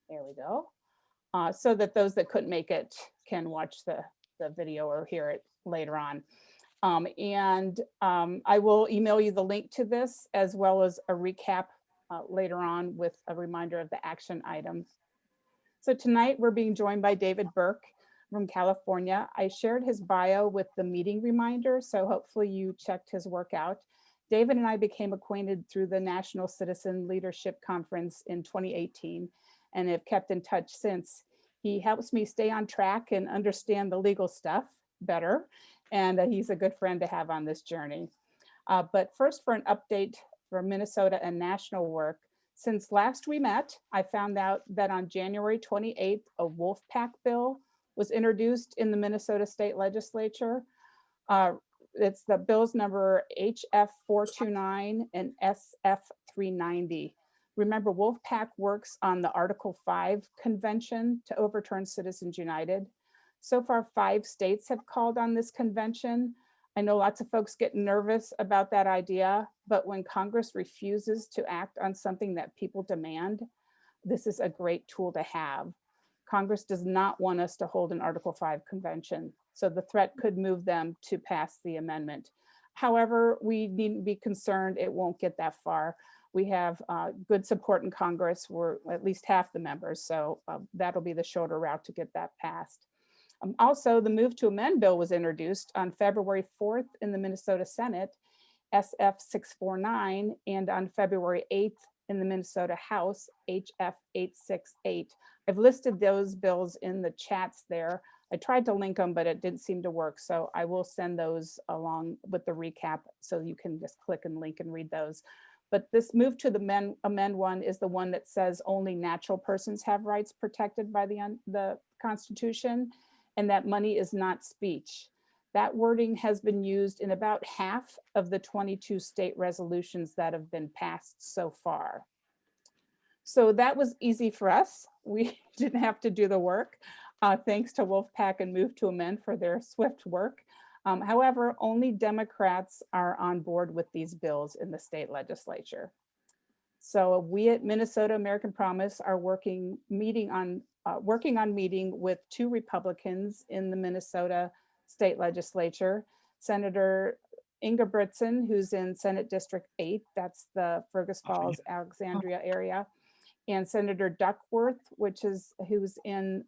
There we go. So that those that couldn't make it can watch the video or hear it later on. I will email you the link to this as well as a recap later on with a reminder of the action items. So tonight we're being joined by David Burke from California. I shared his bio with the meeting reminder, so hopefully you checked his work out. David and I became acquainted through the National Citizen Leadership Conference in 2018 and have kept in touch since. He helps me stay on track and understand the legal stuff better, and he's a good friend to have on this journey. But first, for an update for Minnesota and national work. Since last we met, I found out that on January 28th, a wolf pack bill was introduced in the Minnesota State Legislature. It's the bills number HF 429 and SF 390. Remember, Wolfpack works on the Article 5 convention to overturn Citizens United. So far, 5 states have called on this convention. I know lots of folks get nervous about that idea, but when Congress refuses to act on something that people demand, this is a great tool to have. Congress does not want us to hold an Article 5 convention, so the threat could move them to pass the amendment. However, we needn't be concerned, it won't get that far. We have good support in Congress. We're at least half the members, so that'll be the shorter route to get that passed. Also, the move to amend bill was introduced on February 4th in the Minnesota Senate, SF 649, and on February 8th in the Minnesota House, HF 868. I've listed those bills in the chats there. I tried to link them, but it didn't seem to work. So I will send those along with the recap so you can just click and link and read those. But this move to the amend one is the one that says only natural persons have rights protected by the Constitution, and that money is not speech. That wording has been used in about half of the 22 state resolutions that have been passed so far. So that was easy for us. We didn't have to do the work. Thanks to Wolfpack and Move to Amend for their swift work. However, only Democrats are on board with these bills in the state legislature. So we at Minnesota American Promise are working on meeting with 2 Republicans in the Minnesota state legislature, Senator Ingebrigtsen, who's in Senate District 8, that's the Fergus Falls, Alexandria area, and Senator Duckworth, who's in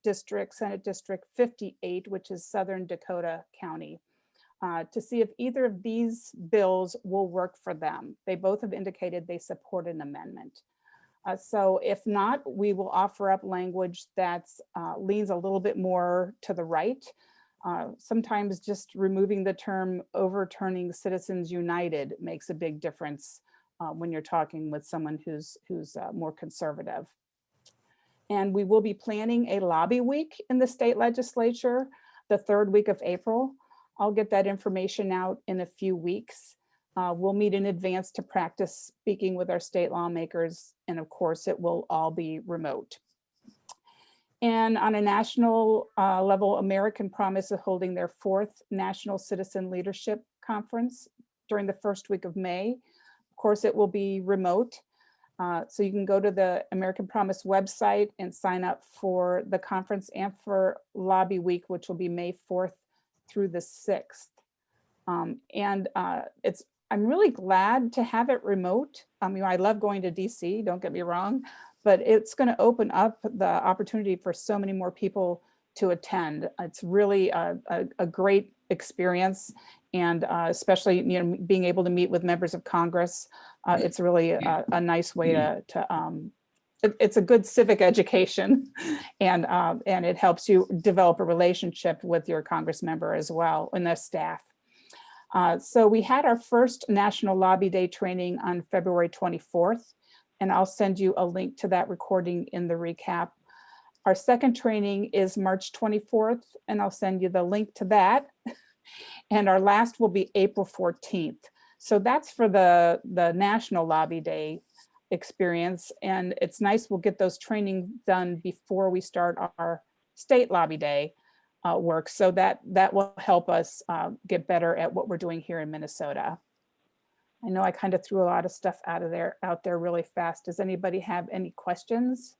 Senate District 58, which is Southern Dakota County, to see if either of these bills will work for them. They both have indicated they support an amendment. So if not, we will offer up language that leans a little bit more to the right. Sometimes just removing the term overturning Citizens United makes a big difference when you're talking with someone who's more conservative. And we will be planning a lobby week in the state legislature, the 3rd week of April. I'll get that information out in a few weeks. We'll meet in advance to practice speaking with our state lawmakers, and of course it will all be remote. And on a national level, American Promise is holding their 4th National Citizen Leadership Conference during the 1st week of May. Of course, it will be remote. So you can go to the American Promise website and sign up for the conference and for Lobby Week, which will be May 4th through the 6th. I'm really glad to have it remote. I mean, I love going to DC, don't get me wrong, but it's going to open up the opportunity for so many more people to attend. It's really a great experience, and especially being able to meet with members of Congress. It's really a nice way it's a good civic education, and it helps you develop a relationship with your Congress member as well and their staff. So we had our first National Lobby Day training on February 24th, and I'll send you a link to that recording in the recap. Our second training is March 24th, and I'll send you the link to that. And our last will be April 14th. So that's for the National Lobby Day experience. And it's nice we'll get those training done before we start our state Lobby Day work. So that will help us get better at what we're doing here in Minnesota. I know I kind of threw a lot of stuff out there really fast. Does anybody have any questions?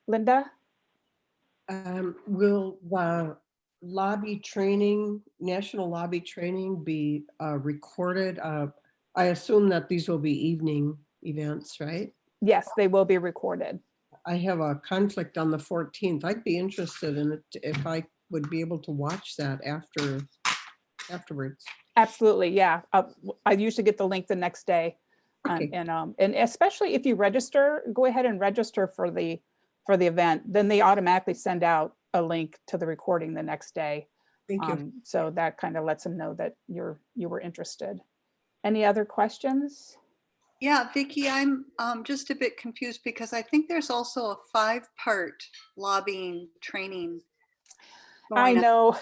Linda? Will the lobby training, national lobby training be recorded? I assume that these will be evening events, right? Yes, they will be recorded. I have a conflict on the 14th. I'd be interested in it if I would be able to watch that afterwards. Absolutely, yeah. I usually get the link the next day. Okay. And especially if you register, go ahead and register for the event, then they automatically send out a link to the recording the next day. Thank you. So that kind of lets them know that you were interested. Any other questions? Yeah, Vicki, I'm just a bit confused because I think there's also a 5-part lobbying training. I going on. know.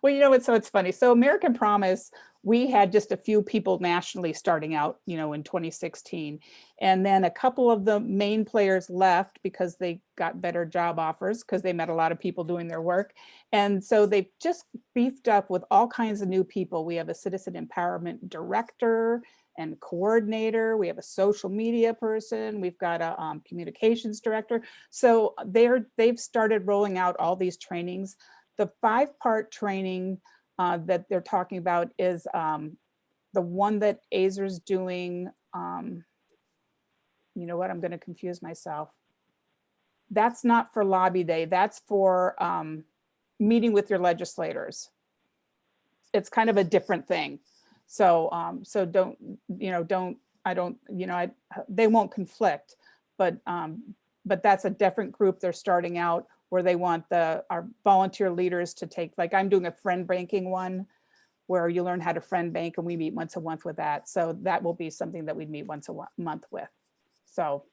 Well, you know what? So it's funny. So American Promise, we had just a few people nationally starting out, in 2016. And then a couple of the main players left because they got better job offers because they met a lot of people doing their work. And so they just beefed up with all kinds of new people. We have a citizen empowerment director and coordinator. We have a social media person. We've got a communications director. So they've started rolling out all these trainings. The 5-part training that they're talking about is the one that Azer's doing. You know what? I'm going to confuse myself. That's not for lobby day. That's for meeting with your legislators. It's kind of a different thing. So they won't conflict, but that's a different group. They're starting out where they want our volunteer leaders to take, like I'm doing a friend banking one where you learn how to friend bank, and we meet once a month with that. So that will be something that we'd meet once a month with. So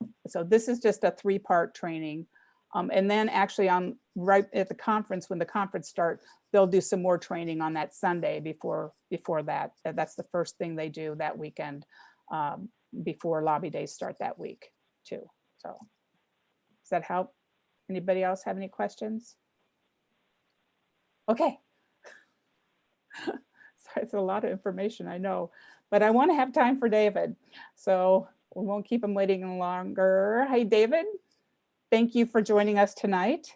this is just a 3-part training. And then actually right at the conference, when the conference starts, they'll do some more training on that Sunday before that. That's the first thing they do that weekend before lobby days start that week too. So does that help? Anybody else have any questions? Okay. Sorry, it's a lot of information, I know, but I want to have time for David. So we won't keep him waiting longer. Hey, David, thank you for joining us tonight.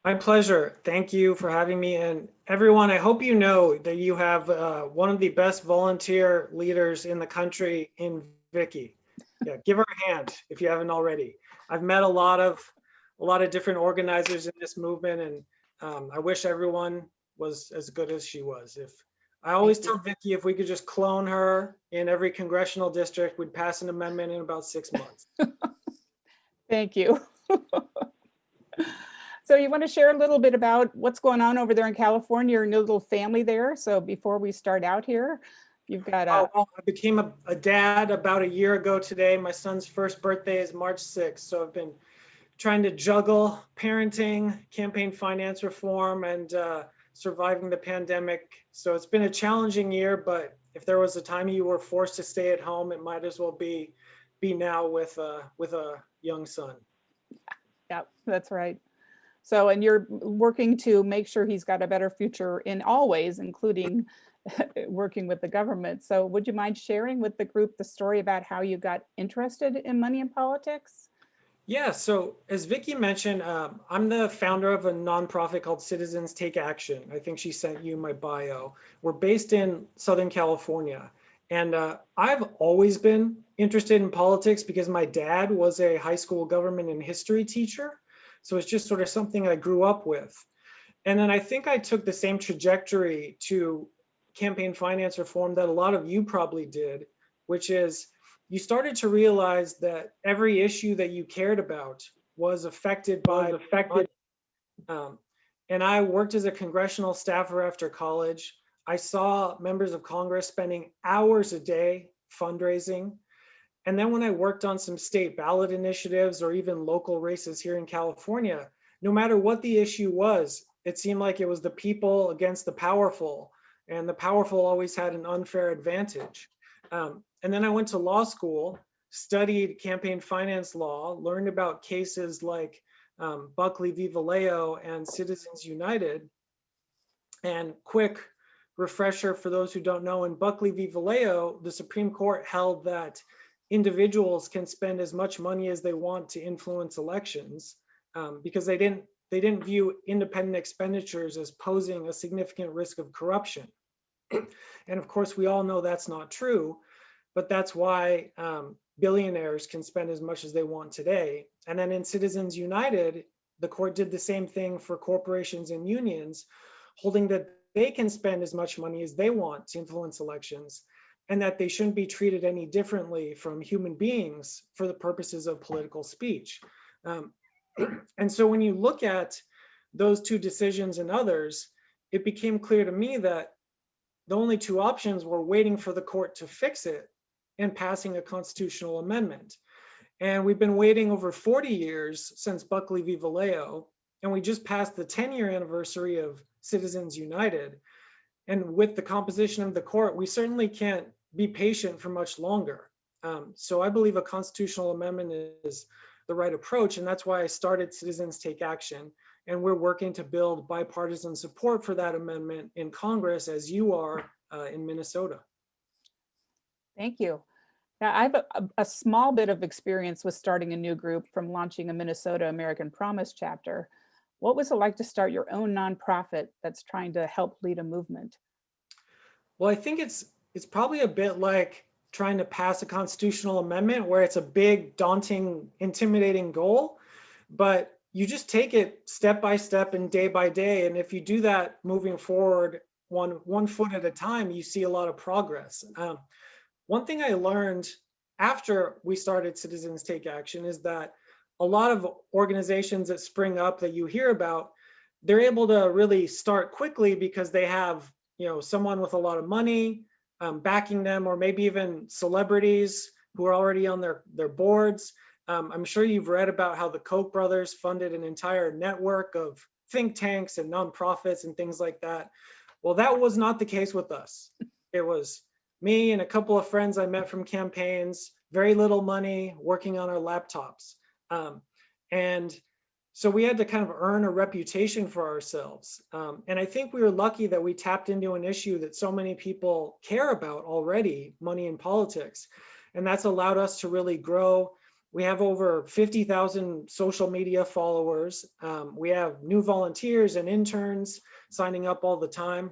My pleasure. Thank you for having me. And everyone, I hope you know that you have one of the best volunteer leaders in the country in Vicki. Yeah, give her a hand if you haven't already. I've met a lot of different organizers in this movement, and I wish everyone was as good as she was. I always tell Vicki, if we could just clone her in every congressional district, we'd pass an amendment in about 6 months. Thank you. So you want to share a little bit about what's going on over there in California, and your little family there? So before we start out here, you've got well, I became a dad about a year ago today. My son's first birthday is March 6th. So I've been trying to juggle parenting, campaign finance reform, and surviving the pandemic. So it's been a challenging year, but if there was a time you were forced to stay at home, it might as well be now with a young son. Yeah, that's right. So, and you're working to make sure he's got a better future in all ways, including working with the government. So would you mind sharing with the group the story about how you got interested in money and politics? Yeah, so as Vicki mentioned, I'm the founder of a nonprofit called Citizens Take Action. I think she sent you my bio. We're based in Southern California. And I've always been interested in politics because my dad was a high school government and history teacher. So it's just sort of something I grew up with. And then I think I took the same trajectory to campaign finance reform that a lot of you probably did, which is you started to realize that every issue that you cared about was affected by and I worked as a congressional staffer after college. I saw members of Congress spending hours a day fundraising. And then when I worked on some state ballot initiatives or even local races here in California, no matter what the issue was, it seemed like it was the people against the powerful, and the powerful always had an unfair advantage. And then I went to law school, studied campaign finance law, learned about cases like Buckley v. Vallejo and Citizens United. And quick refresher for those who don't know, in Buckley v. Vallejo, the Supreme Court held that individuals can spend as much money as they want to influence elections, because they didn't view independent expenditures as posing a significant risk of corruption. And of course, we all know that's not true, but that's why billionaires can spend as much as they want today. And then in Citizens United, the court did the same thing for corporations and unions, holding that they can spend as much money as they want to influence elections, and that they shouldn't be treated any differently from human beings for the purposes of political speech. And so when you look at those two decisions and others, it became clear to me that the only two options were waiting for the court to fix it and passing a constitutional amendment. And we've been waiting over 40 years since Buckley v. Vallejo, and we just passed the 10-year anniversary of Citizens United. And with the composition of the court, we certainly can't be patient for much longer. So I believe a constitutional amendment is the right approach, and that's why I started Citizens Take Action. And we're working to build bipartisan support for that amendment in Congress, as you are in Minnesota. Thank you. Now, I have a small bit of experience with starting a new group from launching a Minnesota American Promise chapter. What was it like to start your own nonprofit that's trying to help lead a movement? Well, I think it's probably a bit like trying to pass a constitutional amendment, where it's a big, daunting, intimidating goal, but you just take it step by step and day by day. And if you do that moving forward one foot at a time, you see a lot of progress. One thing I learned after we started Citizens Take Action is that a lot of organizations that spring up that you hear about, they're able to really start quickly because they have, someone with a lot of money backing them, or maybe even celebrities who are already on their boards. I'm sure you've read about how the Koch brothers funded an entire network of think tanks and nonprofits and things like that. Well, that was not the case with us. It was me and a couple of friends I met from campaigns, very little money, working on our laptops. And so we had to kind of earn a reputation for ourselves. And I think we were lucky that we tapped into an issue that so many people care about already, money in politics. And that's allowed us to really grow. We have over 50,000 social media followers. We have new volunteers and interns signing up all the time.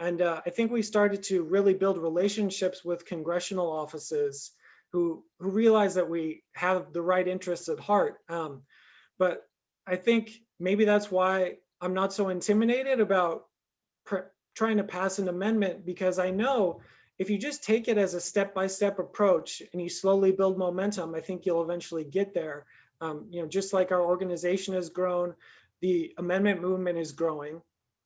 And I think we started to really build relationships with congressional offices who realize that we have the right interests at heart. But I think maybe that's why I'm not so intimidated about trying to pass an amendment, because I know if you just take it as a step-by-step approach and you slowly build momentum, I think you'll eventually get there. Just like our organization has grown, the amendment movement is growing.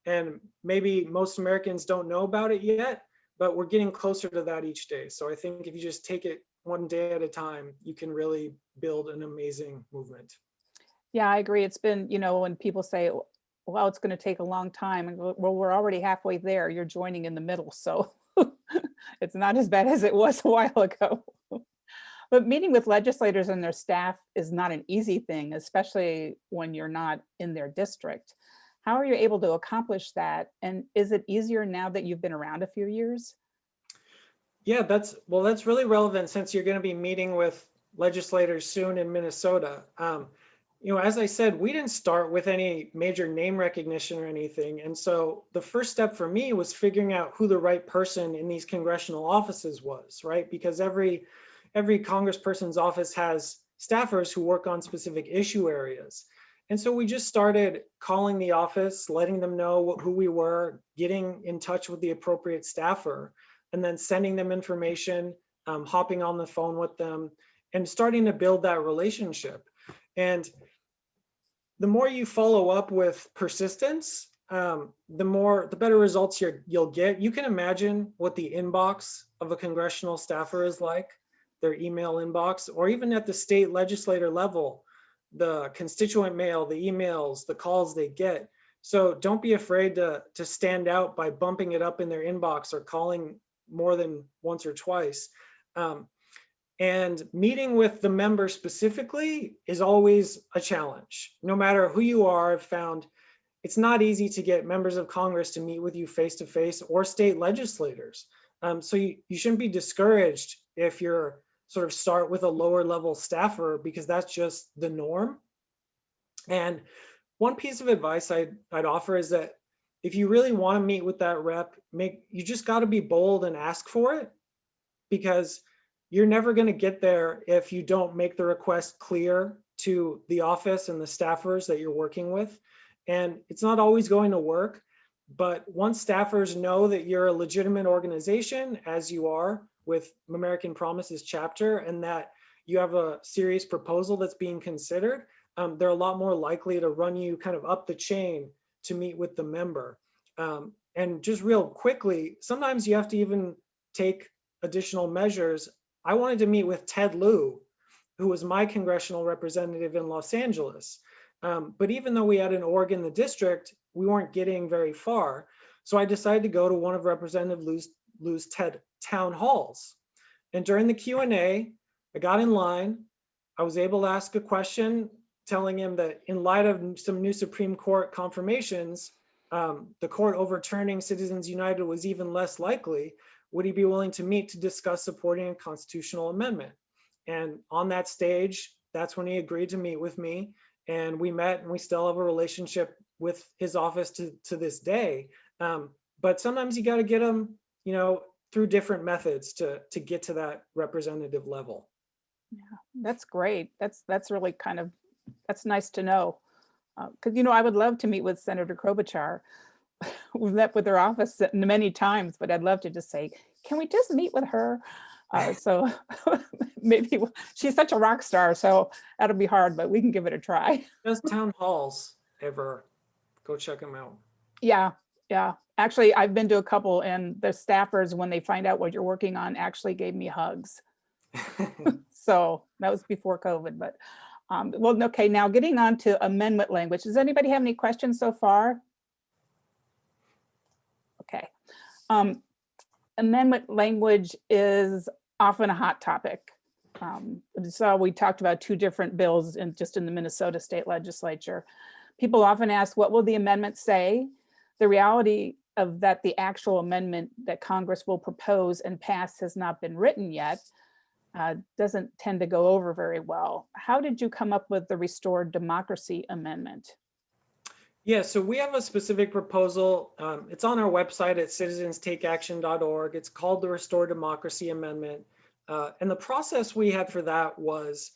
And maybe most Americans don't know about it yet, but we're getting closer to that each day. So I think if you just take it one day at a time, you can really build an amazing movement. Yeah, I agree. It's been, when people say, well, it's going to take a long time, and well, we're already halfway there. You're joining in the middle. So it's not as bad as it was a while ago. But meeting with legislators and their staff is not an easy thing, especially when you're not in their district. How are you able to accomplish that? And is it easier now that you've been around a few years? Yeah, that's really relevant, since you're going to be meeting with legislators soon in Minnesota. As I said, we didn't start with any major name recognition or anything. And so the first step for me was figuring out who the right person in these congressional offices was, right? Because every congressperson's office has staffers who work on specific issue areas. And so we just started calling the office, letting them know who we were, getting in touch with the appropriate staffer, and then sending them information, hopping on the phone with them, and starting to build that relationship. And the more you follow up with persistence, the better results you'll get. You can imagine what the inbox of a congressional staffer is like, their email inbox, or even at the state legislator level, the constituent mail, the emails, the calls they get. So don't be afraid to stand out by bumping it up in their inbox or calling more than once or twice. And meeting with the member specifically is always a challenge. No matter who you are, I've found it's not easy to get members of Congress to meet with you face-to-face, or state legislators. So you shouldn't be discouraged if you're sort of start with a lower level staffer because that's just the norm. And one piece of advice I'd offer is that if you really want to meet with that rep, you just got to be bold and ask for it, because you're never going to get there if you don't make the request clear to the office and the staffers that you're working with. And it's not always going to work, but once staffers know that you're a legitimate organization, as you are with American Promises chapter, and that you have a serious proposal that's being considered, they're a lot more likely to run you kind of up the chain to meet with the member. And just real quickly, sometimes you have to even take additional measures. I wanted to meet with Ted Lieu, who was my congressional representative in Los Angeles. But even though we had an org in the district, we weren't getting very far. So I decided to go to one of Representative Lieu's TED town halls. And during the Q&A, I got in line. I was able to ask a question telling him that in light of some new Supreme Court confirmations, the court overturning Citizens United was even less likely. Would he be willing to meet to discuss supporting a constitutional amendment? And on that stage, that's when he agreed to meet with me. And we met, and we still have a relationship with his office to this day. But sometimes you got to get them, through different methods to get to that representative level. Yeah, that's great. That's really that's nice to know. Because, I would love to meet with Senator Klobuchar. We've met with her office many times, but I'd love to just say, can we just meet with her? So maybe she's such a rock star, so that'll be hard, but we can give it a try. Does town halls ever? Go check them out. Yeah. Actually, I've been to a couple, and the staffers, when they find out what you're working on, actually gave me hugs. So that was before COVID, but well, okay, now getting on to amendment language. Does anybody have any questions so far? Okay. Amendment language is often a hot topic. So we talked about two different bills in the Minnesota state legislature. People often ask, what will the amendment say? The reality of that the actual amendment that Congress will propose and pass has not been written yet. Doesn't tend to go over very well. How did you come up with the Restored Democracy Amendment? Yeah, so we have a specific proposal. It's on our website at citizenstakeaction.org. It's called the Restore Democracy Amendment. And the process we had for that was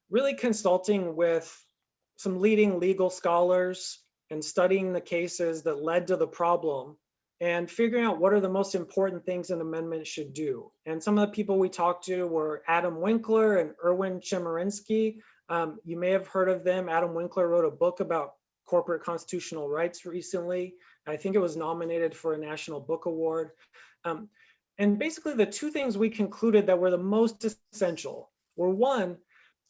really consulting with some leading legal scholars and studying the cases that led to the problem and figuring out what are the most important things an amendment should do. And some of the people we talked to were Adam Winkler and Erwin Chemerinsky. You may have heard of them. Adam Winkler wrote a book about corporate constitutional rights recently. I think it was nominated for a National Book Award. And basically the two things we concluded that were the most essential were, one,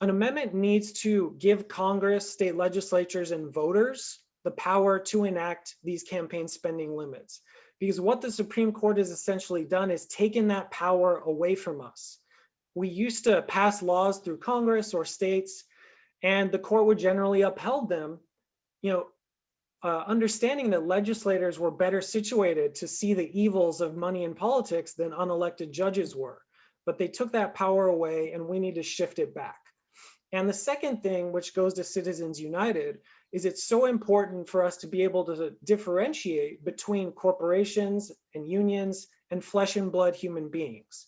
an amendment needs to give Congress, state legislatures, and voters the power to enact these campaign spending limits. Because what the Supreme Court has essentially done is taken that power away from us. We used to pass laws through Congress or states, and the court would generally upheld them, understanding that legislators were better situated to see the evils of money in politics than unelected judges were. But they took that power away, and we need to shift it back. And the second thing, which goes to Citizens United, is it's so important for us to be able to differentiate between corporations and unions and flesh and blood human beings.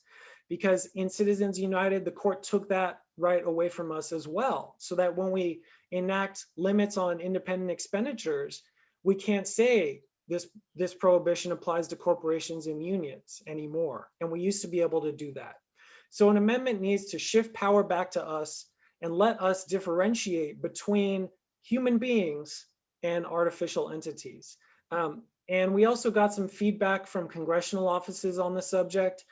Because in Citizens United, the court took that right away from us as well, so that when we enact limits on independent expenditures, we can't say this prohibition applies to corporations and unions anymore. And we used to be able to do that. So an amendment needs to shift power back to us and let us differentiate between human beings and artificial entities. And we also got some feedback from congressional offices on the subject,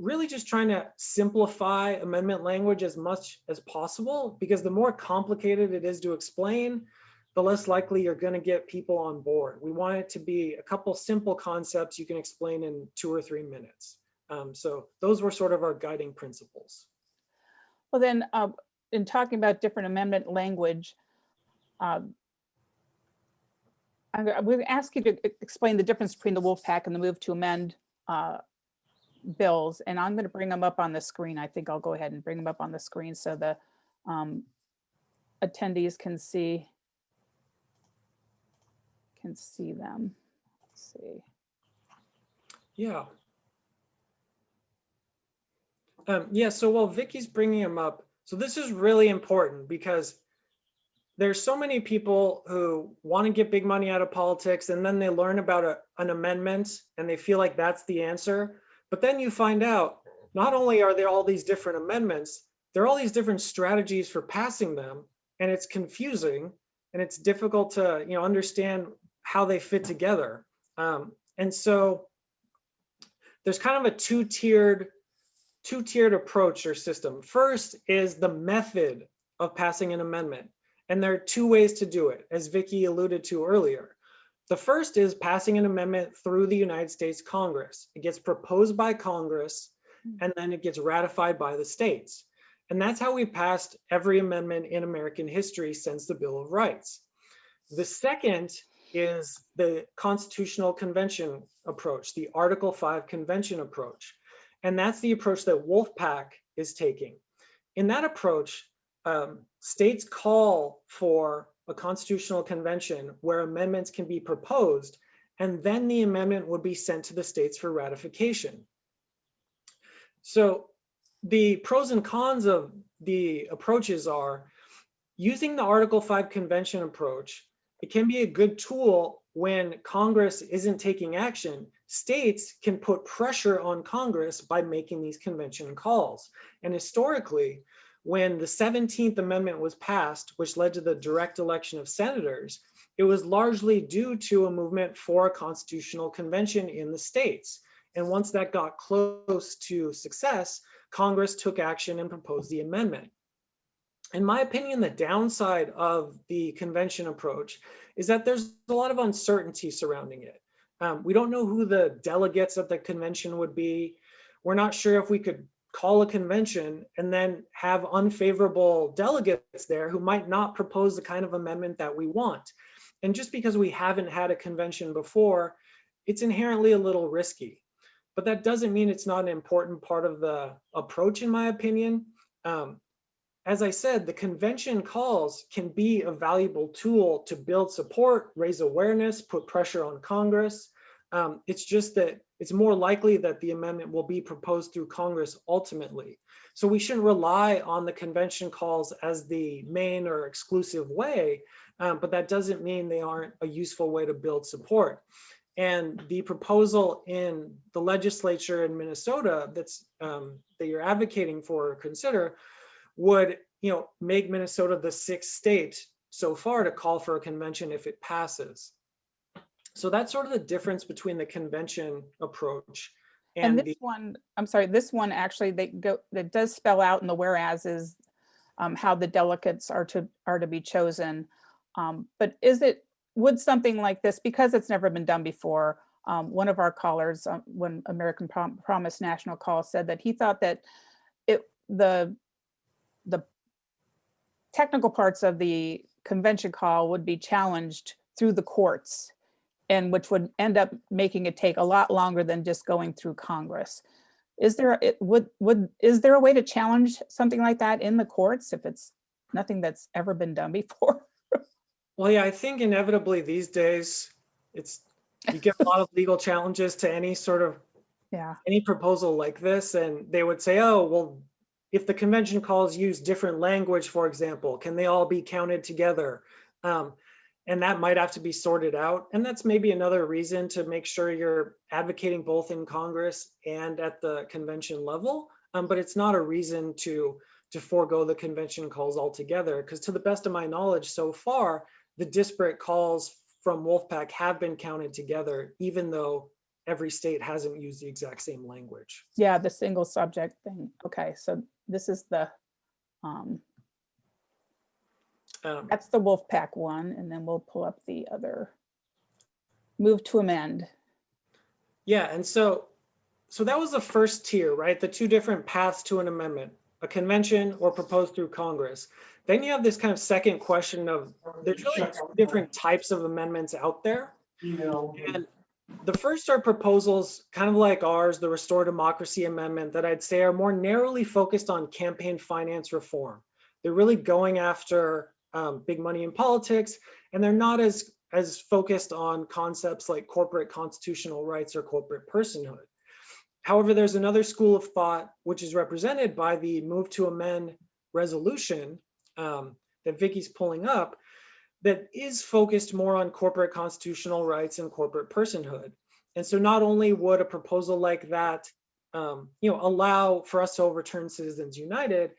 really just trying to simplify amendment language as much as possible, because the more complicated it is to explain, the less likely you're going to get people on board. We want it to be a couple simple concepts you can explain in 2 or 3 minutes. So those were sort of our guiding principles. Well, then, in talking about different amendment language, I'm going to ask you to explain the difference between the Wolf Pack and the move to amend bills, and I'm going to bring them up on the screen. I think I'll go ahead and bring them up on the screen so the attendees can see them. Let's see. Yeah. Yeah, so while Vicky's bringing them up, so this is really important because there's so many people who want to get big money out of politics, and then they learn about an amendment and they feel like that's the answer. But then you find out not only are there all these different amendments, there are all these different strategies for passing them, and it's confusing and it's difficult to understand how they fit together. And so there's kind of a two-tiered approach or system. First is the method of passing an amendment. And there are two ways to do it, as Vicky alluded to earlier. The first is passing an amendment through the United States Congress. It gets proposed by Congress, and then it gets ratified by the states. And that's how we've passed every amendment in American history since the Bill of Rights. The second is the Constitutional Convention approach, the Article 5 Convention approach. And that's the approach that Wolfpack is taking. In that approach, states call for a constitutional convention where amendments can be proposed, and then the amendment would be sent to the states for ratification. So the pros and cons of the approaches are using the Article 5 Convention approach. It can be a good tool when Congress isn't taking action. States can put pressure on Congress by making these convention calls. And historically, when the 17th Amendment was passed, which led to the direct election of senators, it was largely due to a movement for a constitutional convention in the states. And once that got close to success, Congress took action and proposed the amendment. In my opinion, the downside of the convention approach is that there's a lot of uncertainty surrounding it. We don't know who the delegates at the convention would be. We're not sure if we could call a convention and then have unfavorable delegates there who might not propose the kind of amendment that we want. And just because we haven't had a convention before, it's inherently a little risky. But that doesn't mean it's not an important part of the approach, in my opinion. As I said, the convention calls can be a valuable tool to build support, raise awareness, put pressure on Congress. It's just that it's more likely that the amendment will be proposed through Congress ultimately. So we shouldn't rely on the convention calls as the main or exclusive way, but that doesn't mean they aren't a useful way to build support. And the proposal in the legislature in Minnesota that you're advocating for or consider would make Minnesota the 6th state so far to call for a convention if it passes. So that's sort of the difference between the convention approach and this one. I'm sorry, this one actually that does spell out in the whereases how the delegates are to be chosen. But would something like this, because it's never been done before, one of our callers when American Promise National Call said that he thought that the technical parts of the convention call would be challenged through the courts, and which would end up making it take a lot longer than just going through Congress. Is there a way to challenge something like that in the courts if it's nothing that's ever been done before? Well, yeah, I think inevitably these days you get a lot of legal challenges to any sort of any proposal like this, and they would say, oh, well, if the convention calls use different language, for example, can they all be counted together? And that might have to be sorted out. And that's maybe another reason to make sure you're advocating both in Congress and at the convention level. But it's not a reason to forego the convention calls altogether, because to the best of my knowledge so far, the disparate calls from Wolfpack have been counted together, even though every state hasn't used the exact same language. Yeah, the single subject thing. Okay, so this is the that's the Wolfpack one, and then we'll pull up the other. Move to amend. Yeah, and so that was the first tier, right? The two different paths to an amendment, a convention or proposed through Congress. Then you have this kind of second question of there's really two different types of amendments out there. And The first are proposals kind of like ours, the Restore Democracy Amendment, that I'd say are more narrowly focused on campaign finance reform. They're really going after big money in politics, and they're not as focused on concepts like corporate constitutional rights or corporate personhood. However, there's another school of thought, which is represented by the Move to Amend resolution that Vicky's pulling up, that is focused more on corporate constitutional rights and corporate personhood. And so not only would a proposal like that allow for us to overturn Citizens United,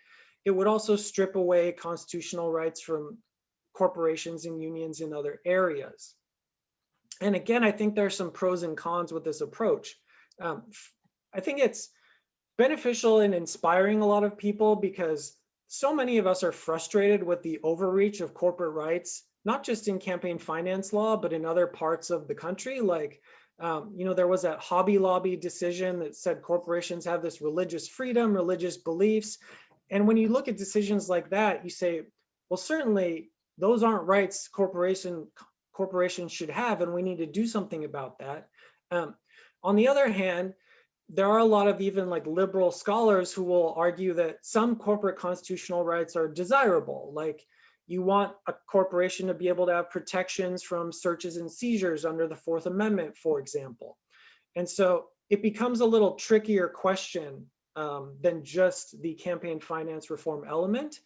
it would also strip away constitutional rights from corporations and unions in other areas. And again, I think there's some pros and cons with this approach. I think it's beneficial and inspiring a lot of people because so many of us are frustrated with the overreach of corporate rights, not just in campaign finance law, but in other parts of the country. Like, there was that Hobby Lobby decision that said corporations have this religious freedom, religious beliefs. And when you look at decisions like that, you say, well, certainly those aren't rights corporations should have, and we need to do something about that. On the other hand, there are a lot of even like liberal scholars who will argue that some corporate constitutional rights are desirable. Like you want a corporation to be able to have protections from searches and seizures under the Fourth Amendment, for example. And so it becomes a little trickier question than just the campaign finance reform element.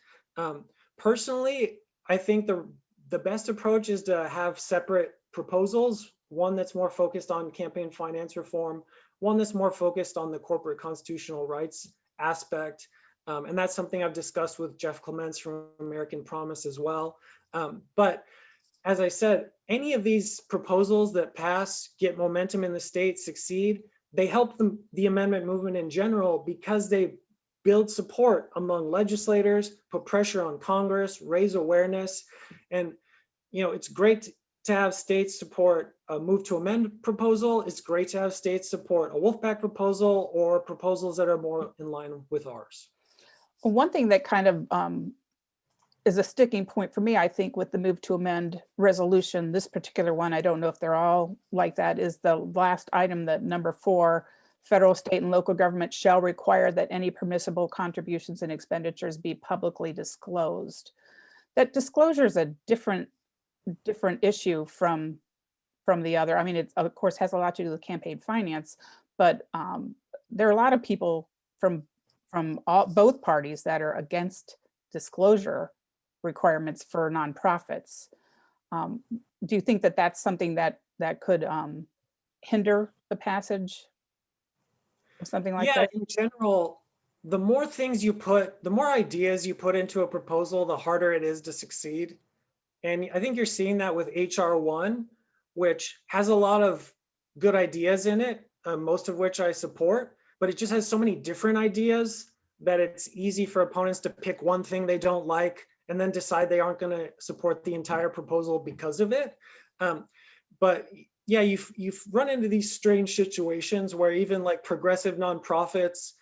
Personally, I think the best approach is to have separate proposals, one that's more focused on campaign finance reform, one that's more focused on the corporate constitutional rights aspect. And that's something I've discussed with Jeff Clements from American Promise as well. But as I said, any of these proposals that pass, get momentum in the state, succeed, they help the amendment movement in general because they build support among legislators, put pressure on Congress, raise awareness. And it's great to have states support a Move to Amend proposal. It's great to have states support a Wolfpack proposal or proposals that are more in line with ours. One thing that kind of is a sticking point for me, I think, with the Move to Amend resolution, this particular one, I don't know if they're all like that, is the last item, that number 4, federal, state, and local government shall require that any permissible contributions and expenditures be publicly disclosed. That disclosure is a different issue from the other. I mean, it of course has a lot to do with campaign finance, but there are a lot of people from both parties that are against disclosure requirements for nonprofits. Do you think that that's something that could hinder the passage of something like that? In general, the more ideas you put into a proposal, the harder it is to succeed. And I think you're seeing that with HR 1, which has a lot of good ideas in it, most of which I support, but it just has so many different ideas that it's easy for opponents to pick one thing they don't like and then decide they aren't going to support the entire proposal because of it. But yeah, you've run into these strange situations where even like progressive nonprofits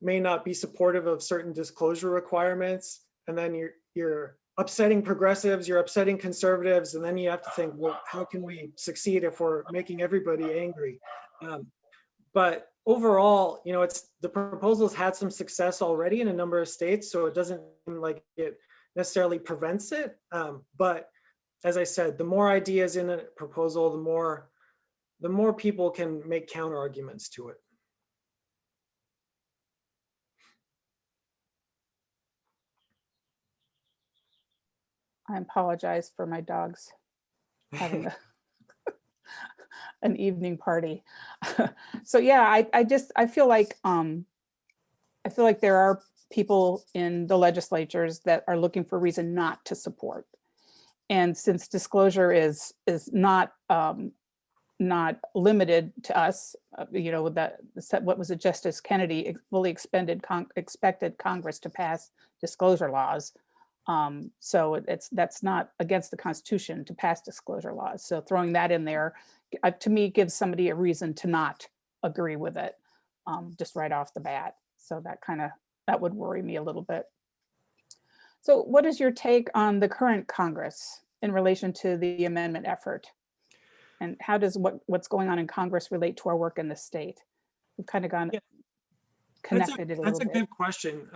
may not be supportive of certain disclosure requirements, and then you're upsetting progressives, you're upsetting conservatives, and then you have to think, well, how can we succeed if we're making everybody angry? But overall, the proposals had some success already in a number of states, so it doesn't seem like it necessarily prevents it. But as I said, the more ideas in a proposal, the more people can make counter arguments to it. I apologize for my dogs having an evening party. So yeah, I feel like there are people in the legislatures that are looking for a reason not to support. And since disclosure is not limited to us, what was it, Justice Kennedy fully expected Congress to pass disclosure laws. So that's not against the Constitution to pass disclosure laws. So throwing that in there, to me, gives somebody a reason to not agree with it, just right off the bat. So that would worry me a little bit. So what is your take on the current Congress in relation to the amendment effort? And how does what's going on in Congress relate to our work in the state? We've kind of gone Yeah. connected it a That's little a bit. good question.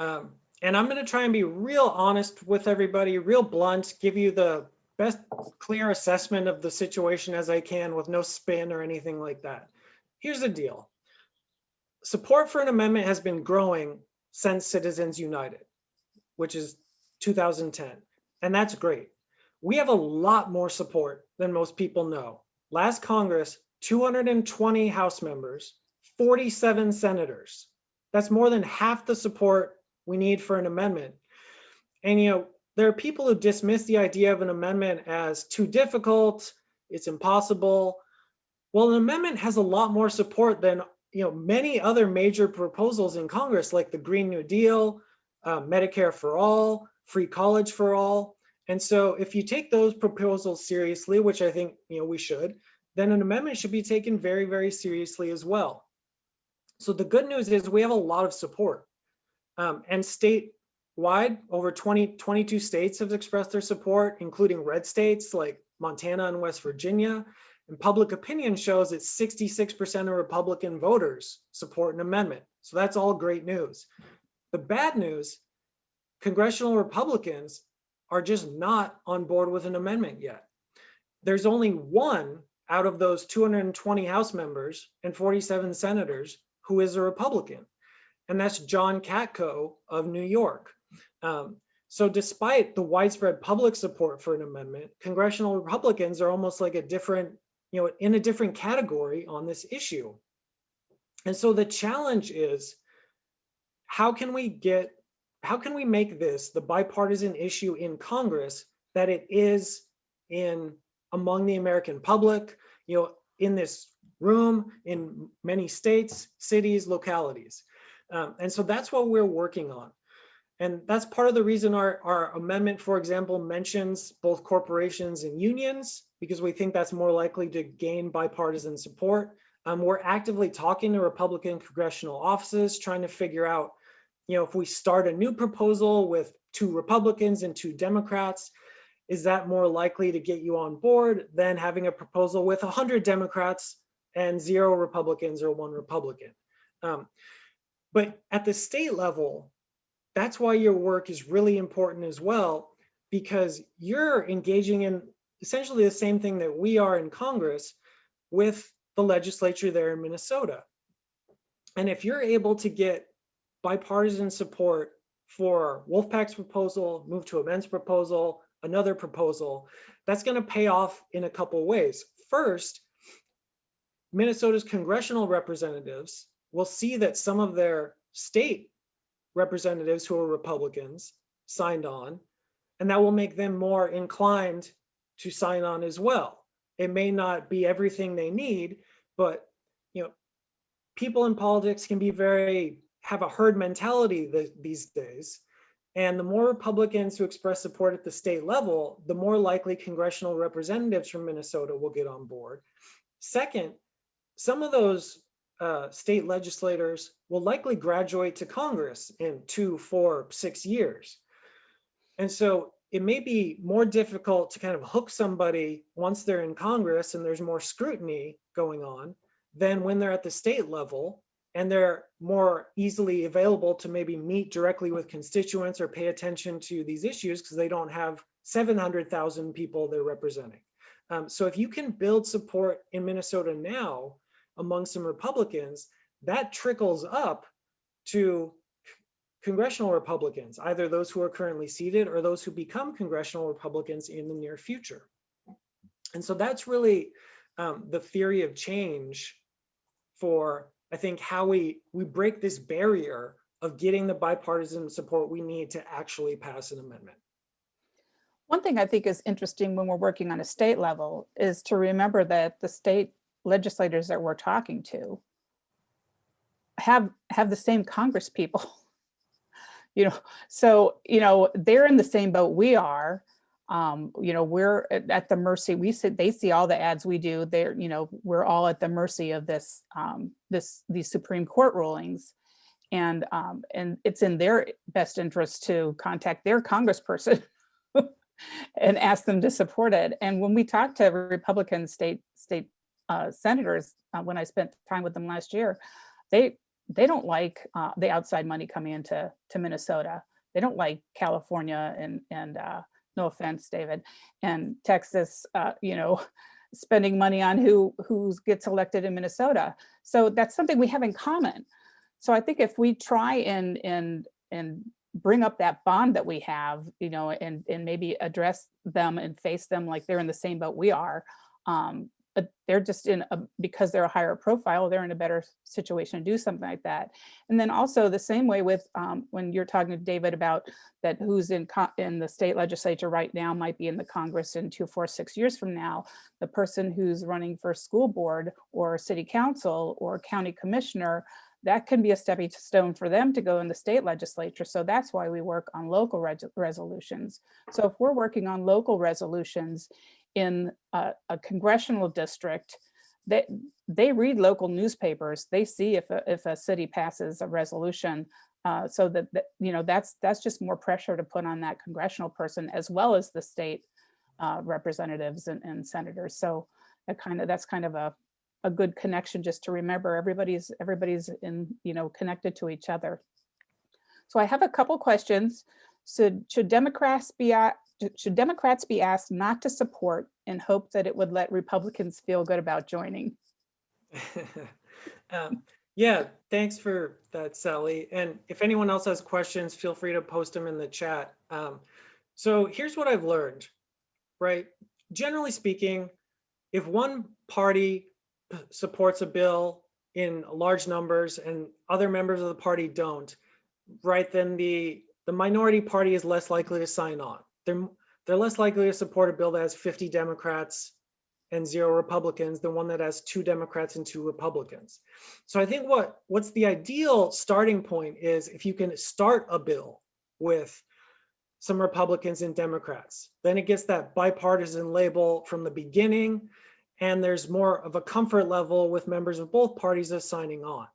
And I'm going to try and be real honest with everybody, real blunt, give you the best clear assessment of the situation as I can with no spin or anything like that. Here's the deal. Support for an amendment has been growing since Citizens United, which is 2010. And that's great. We have a lot more support than most people know. Last Congress, 220 House members, 47 senators. That's more than half the support we need for an amendment. And there are people who dismiss the idea of an amendment as too difficult, it's impossible. Well, an amendment has a lot more support than many other major proposals in Congress, like the Green New Deal, Medicare for all, free college for all. And so if you take those proposals seriously, which I think we should, then an amendment should be taken very, very seriously as well. So the good news is we have a lot of support. And statewide, over 22 states have expressed their support, including red states like Montana and West Virginia. And public opinion shows that 66% of Republican voters support an amendment. So that's all great news. The bad news, congressional Republicans are just not on board with an amendment yet. There's only one out of those 220 House members and 47 senators who is a Republican, and that's John Katko of New York. So despite the widespread public support for an amendment, congressional Republicans are almost like in a different category on this issue. And so the challenge is, how can we make this the bipartisan issue in Congress that it is among the American public, in this room, in many states, cities, localities. And so that's what we're working on. And that's part of the reason our amendment, for example, mentions both corporations and unions, because we think that's more likely to gain bipartisan support. We're actively talking to Republican congressional offices, trying to figure out, if we start a new proposal with 2 Republicans and 2 Democrats, is that more likely to get you on board than having a proposal with 100 Democrats and 0 Republicans or 1 Republican? But at the state level, that's why your work is really important as well, because you're engaging in essentially the same thing that we are in Congress with the legislature there in Minnesota. And if you're able to get bipartisan support for Wolfpack's proposal, Move to Amend's proposal, another proposal, that's going to pay off in a couple ways. First, Minnesota's congressional representatives will see that some of their state representatives who are Republicans signed on, and that will make them more inclined to sign on as well. It may not be everything they need, but people in politics can be have a herd mentality these days. And the more Republicans who express support at the state level, the more likely congressional representatives from Minnesota will get on board. Second, some of those state legislators will likely graduate to Congress in 2, 4, 6 years. And so it may be more difficult to kind of hook somebody once they're in Congress and there's more scrutiny going on than when they're at the state level and they're more easily available to maybe meet directly with constituents or pay attention to these issues because they don't have 700,000 people they're representing. So if you can build support in Minnesota now among some Republicans, that trickles up to congressional Republicans, either those who are currently seated or those who become congressional Republicans in the near future. And so that's really the theory of change for, I think, how we break this barrier of getting the bipartisan support we need to actually pass an amendment. One thing I think is interesting when we're working on a state level is to remember that the state legislators that we're talking to have the same Congress people. So they're in the same boat we are. We're at the mercy. They see all the ads we do. We're all at the mercy of these Supreme Court rulings, and it's in their best interest to contact their congressperson and ask them to support it. And when we talk to Republican state senators, when I spent time with them last year, they don't like the outside money coming into Minnesota. They don't like California and no offense, David, and Texas, spending money on who gets elected in Minnesota. So that's something we have in common. So I think if we try and bring up that bond that we have, and maybe address them and face them like they're in the same boat we are, but they're just because they're a higher profile, they're in a better situation to do something like that. And then also the same way with when you're talking to David about that who's in the state legislature right now might be in the Congress in 2, 4, 6 years from now. The person who's running for school board or city council or county commissioner, that can be a stepping stone for them to go in the state legislature. So that's why we work on local resolutions. So if we're working on local resolutions in a congressional district, they read local newspapers. They see if a city passes a resolution, so that's just more pressure to put on that congressional person as well as the state representatives and senators. So that's kind of a good connection just to remember everybody's in, connected to each other. So I have a couple questions. So should Democrats be asked not to support in hope that it would let Republicans feel good about joining? Yeah, thanks for that, Sally. And if anyone else has questions, feel free to post them in the chat. So here's what I've learned, right? Generally speaking, if one party supports a bill in large numbers and other members of the party don't, right, then the minority party is less likely to sign on. They're less likely to support a bill that has 50 Democrats and 0 Republicans than one that has 2 Democrats and 2 Republicans. So I think what's the ideal starting point is if you can start a bill with some Republicans and Democrats, then it gets that bipartisan label from the beginning, and there's more of a comfort level with members of both parties of signing on.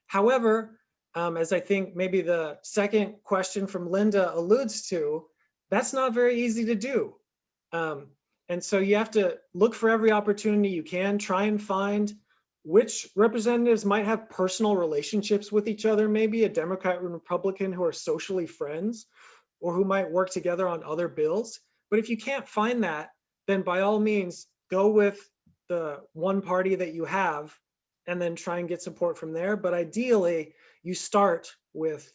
However, as I think maybe the second question from Linda alludes to, that's not very easy to do. And so you have to look for every opportunity you can, try and find which representatives might have personal relationships with each other, maybe a Democrat and Republican who are socially friends, or who might work together on other bills. But if you can't find that, then by all means, go with the one party that you have and then try and get support from there. But ideally, you start with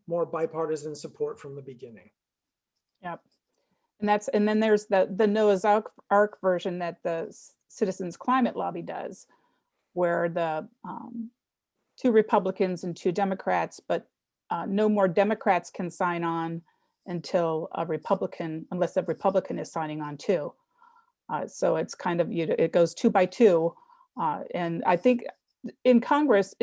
more bipartisan support from the beginning. Yep. And then there's the Noah's Ark version that the Citizens Climate Lobby does, where the 2 Republicans and 2 Democrats, but no more Democrats can sign on until unless a Republican is signing on too. So it's kind of, it goes 2 by 2. And I think in Congress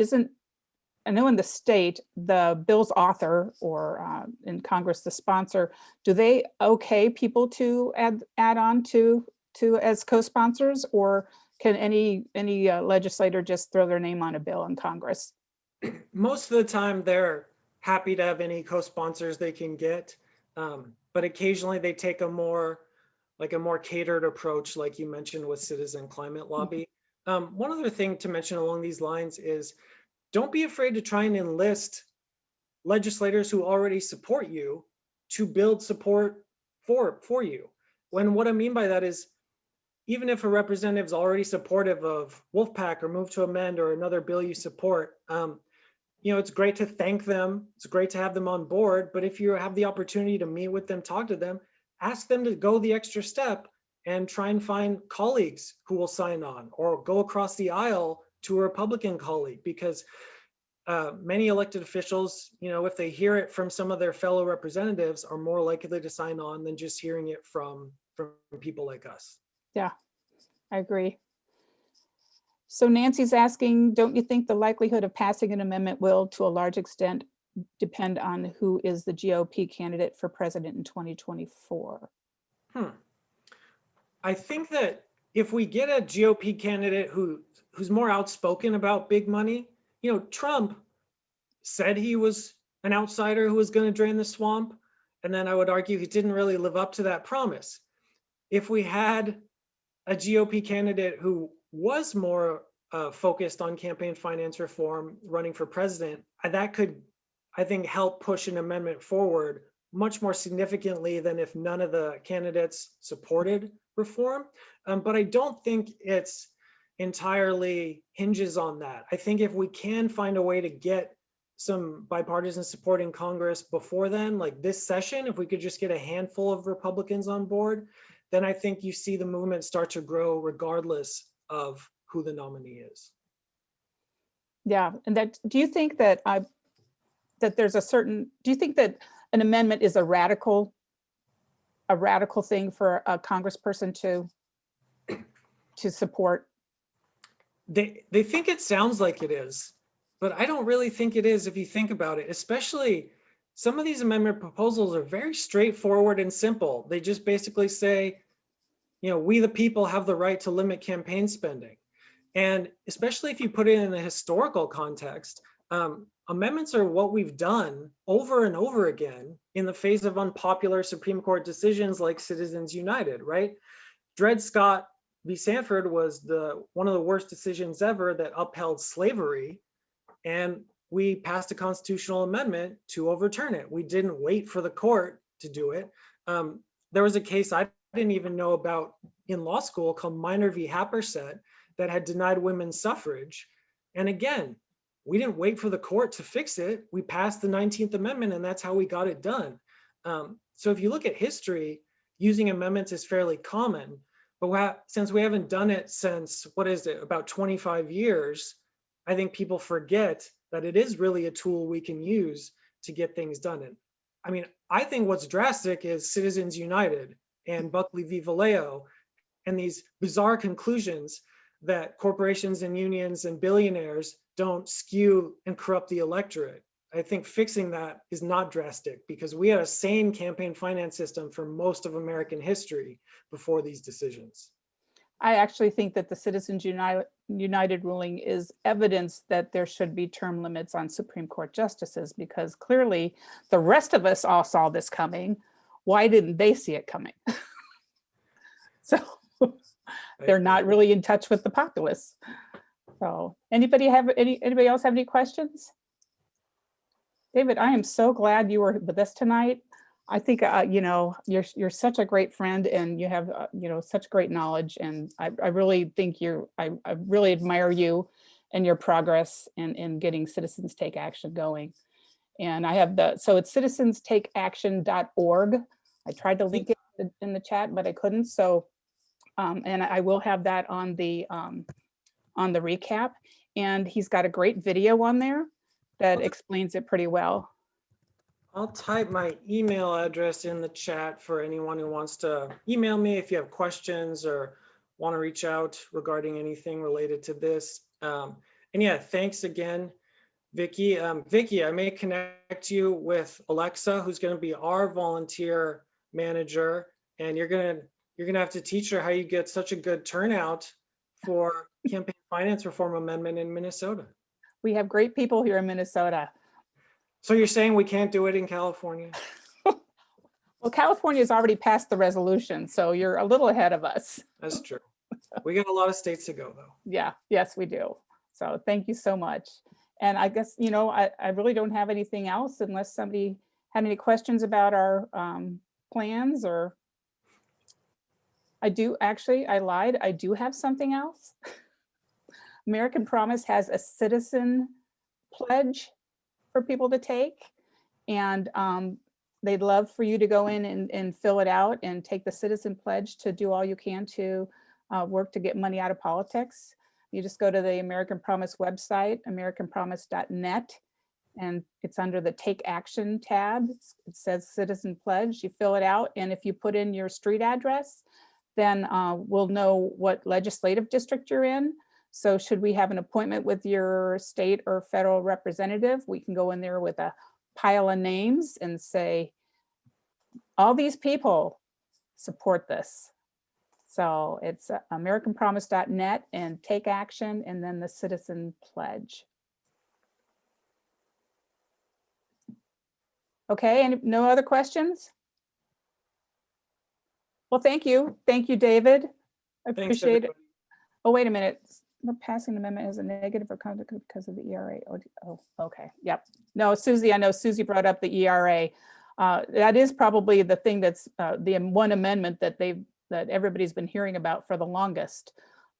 I know in the state, the bill's author or in Congress, the sponsor, do they okay people to add on to as co-sponsors, or can any legislator just throw their name on a bill in Congress? Most of the time they're happy to have any co-sponsors they can get. But occasionally they take a more catered approach, like you mentioned with Citizen Climate Lobby. One other thing to mention along these lines is, don't be afraid to try and enlist legislators who already support you to build support for you. What I mean by that is, even if a representative is already supportive of Wolfpack or Move to Amend or another bill you support, it's great to thank them. It's great to have them on board. But if you have the opportunity to meet with them, talk to them, ask them to go the extra step and try and find colleagues who will sign on, or go across the aisle to a Republican colleague, because many elected officials, if they hear it from some of their fellow representatives, are more likely to sign on than just hearing it from people like us. Yeah, I agree. So Nancy's asking, don't you think the likelihood of passing an amendment will, to a large extent, depend on who is the GOP candidate for president in 2024? I think that if we get a GOP candidate who's more outspoken about big money, Trump said he was an outsider who was going to drain the swamp. And then I would argue he didn't really live up to that promise. If we had a GOP candidate who was more focused on campaign finance reform, running for president, that could, I think, help push an amendment forward much more significantly than if none of the candidates supported reform. But I don't think it's entirely hinges on that. I think if we can find a way to get some bipartisan support in Congress before then, like this session, if we could just get a handful of Republicans on board, then I think you see the movement start to grow regardless of who the nominee is. Yeah, and that, do you think that that there's a certain, do you think that an amendment is a radical thing for a congressperson to support? They think it sounds like it is, but I don't really think it is if you think about it. Especially some of these amendment proposals are very straightforward and simple. They just basically say, you know, we the people have the right to limit campaign spending. And especially if you put it in a historical context, amendments are what we've done over and over again in the face of unpopular Supreme Court decisions like Citizens United, right? Dred Scott v. Sanford was one of the worst decisions ever that upheld slavery, and we passed a constitutional amendment to overturn it. We didn't wait for the court to do it. There was a case I didn't even know about in law school called Minor v. Happersett that had denied women's suffrage. And again, we didn't wait for the court to fix it. We passed the 19th Amendment, and that's how we got it done. So if you look at history, using amendments is fairly common. But since we haven't done it since, what is it, about 25 years, I think people forget that it is really a tool we can use to get things done. And I mean, I think what's drastic is Citizens United and Buckley v. Vallejo and these bizarre conclusions that corporations and unions and billionaires don't skew and corrupt the electorate. I think fixing that is not drastic because we had a sane campaign finance system for most of American history before these decisions. I actually think that the Citizens United ruling is evidence that there should be term limits on Supreme Court justices, because clearly the rest of us all saw this coming. Why didn't they see it coming? So they're not really in touch with the populace. So anybody else have any questions? David, I am so glad you were with us tonight. I think you know, you're such a great friend, and you have you know, such great knowledge, and I really think I really admire you and your progress in getting Citizens Take Action going. And I have so it's citizenstakeaction.org. I tried to link it in the chat, but I couldn't. So and I will have that on the recap. And he's got a great video on there that explains it pretty well. I'll type my email address in the chat for anyone who wants to email me if you have questions or want to reach out regarding anything related to this. And yeah, thanks again, Vicki. Vicki, I may connect you with Alexa, who's going to be our volunteer manager, and you're gonna have to teach her how you get such a good turnout for campaign finance reform amendment in Minnesota. We have great people here in Minnesota. So you're saying we can't do it in California? Well, California's already passed the resolution, so you're a little ahead of us. That's true. We got a lot of states to go, though. Yeah, yes, we do. So thank you so much. And I guess, you know, I really don't have anything else unless somebody had any questions about our plans. Or I do, actually, I lied. I do have something else. American Promise has a citizen pledge for people to take, and they'd love for you to go in and fill it out and take the citizen pledge to do all you can to work to get money out of politics. You just go to the American Promise website, americanpromise.net, and it's under the Take Action tab. It says Citizen Pledge. You fill it out, and if you put in your street address, then we'll know what legislative district you're in. So should we have an appointment with your state or federal representative, we can go in there with a pile of names and say, all these people support this. So it's americanpromise.net and Take Action, and then the Citizen Pledge. Okay, and no other questions? Well, thank you. Thank you, David. I appreciate it. Oh, wait a minute. We're passing the amendment as a negative or conduct because of the ERA. Oh, okay. Yep. No, Susie, I know Susie brought up the ERA. That is probably the thing that's the one amendment that everybody's been hearing about for the longest.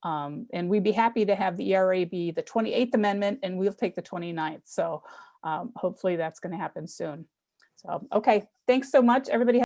And we'd be happy to have the ERA be the 28th amendment, and we'll take the 29th. So hopefully that's going to happen soon. So, okay. Thanks so much, everybody.